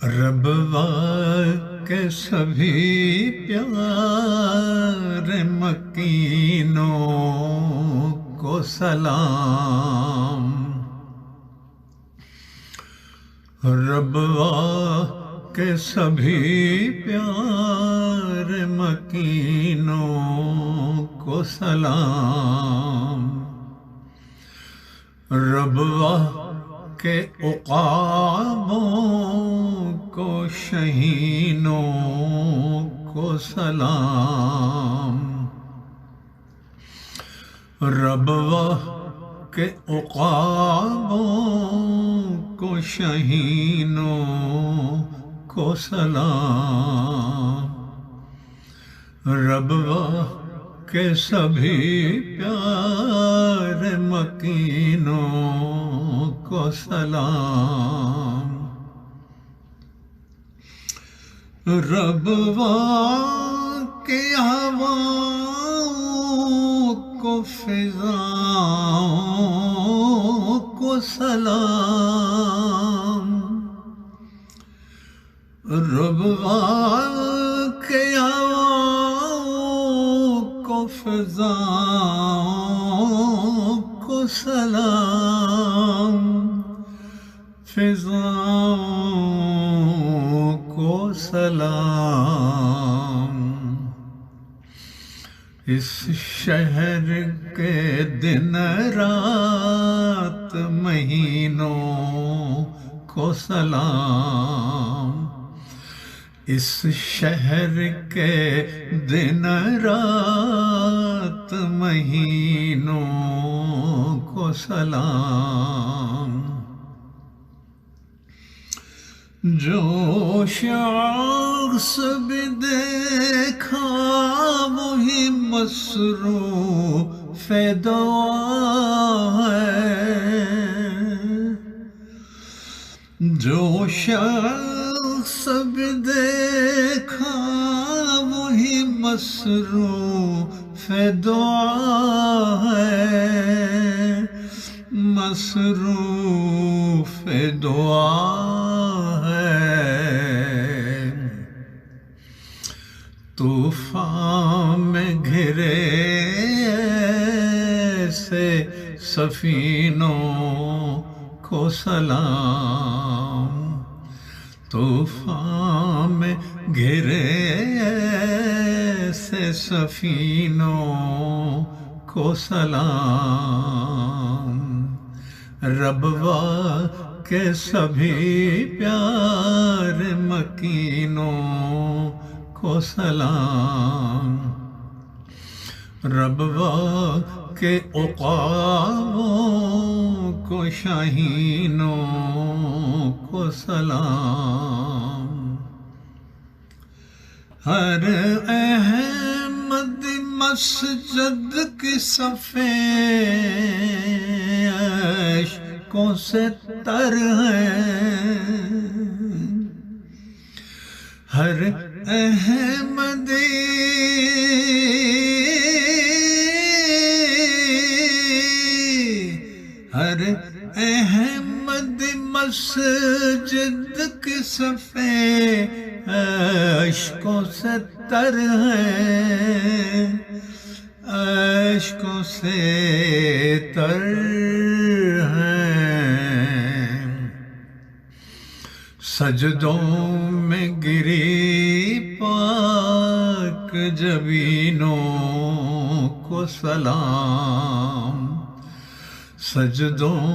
ربوا کے سبھی پیار مکینوں کو سلام، ربوا کے سبھی پیار مکینوں کو سلام، ربوا کے عقابوں کو شہینوں کو سلام، ربوا کے عقابوں کو شہینوں کو سلام، ربوا کے سبھی پیار مکینوں کو سلام، ربوا کے ہواؤں کو فضاؤں کو سلام، ربوا کے ہواؤں کو فضاؤں کو سلام، فضاؤں کو سلام، اس شہر کے دن رات مہینوں کو سلام، اس شہر کے دن رات مہینوں کو سلام، جو شخص بھی دیکھا وہی مصروف دعا ہے، جو شخص بھی دیکھا وہی مصروف دعا ہے، مصروف دعا ہے، طوفان میں گھرے ایسے سفینوں کو سلام، طوفان میں گھرے ایسے سفینوں کو سلام، ربوا کے سبھی پیار مکینوں کو سلام، ربوا کے عقابوں کو شاہینوں کو سلام، ہر احمد مسجد کی صفیں اشکوں سے تر ہیں، ہر احمدی ہر احمد مسجد کی صفیں اشکوں سے تر ہیں، اشکوں سے تر ہیں، سجدوں میں گری پاک جبینوں کو سلام، سجدوں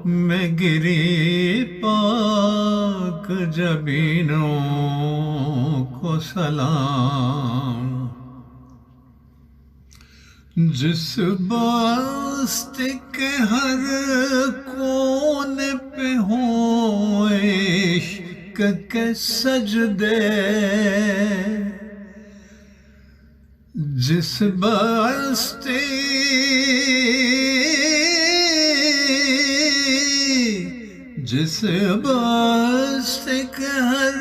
میں گری پاک جبینوں کو سلام، جس بستی کے ہر کونے پہ ہوں عشق کے سجدے، جس بستی جس بستی کے ہر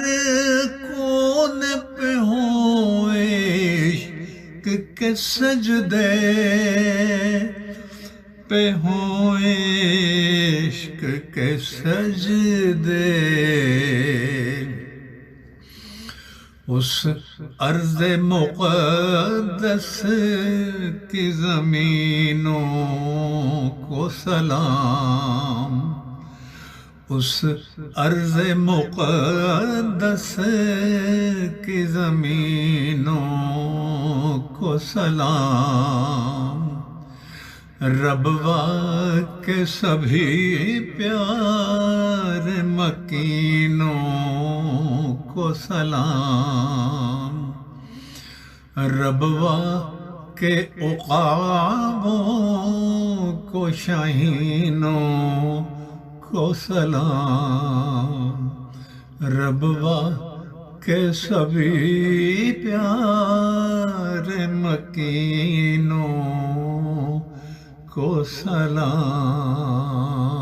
کونے پہ ہوں عشق کے سجدے، پہ ہوں عشق کے سجدے، اس ارض مقدس کی زمینوں کو سلام، اس ارض مقدس کی زمینوں کو سلام، ربوہ کے سبھی پیار مکینوں کو سلام، ربوہ کے عقابوں کو شاہینوں کو سلام، ربوہ کے سبھی پیار مکینوں کو سلام۔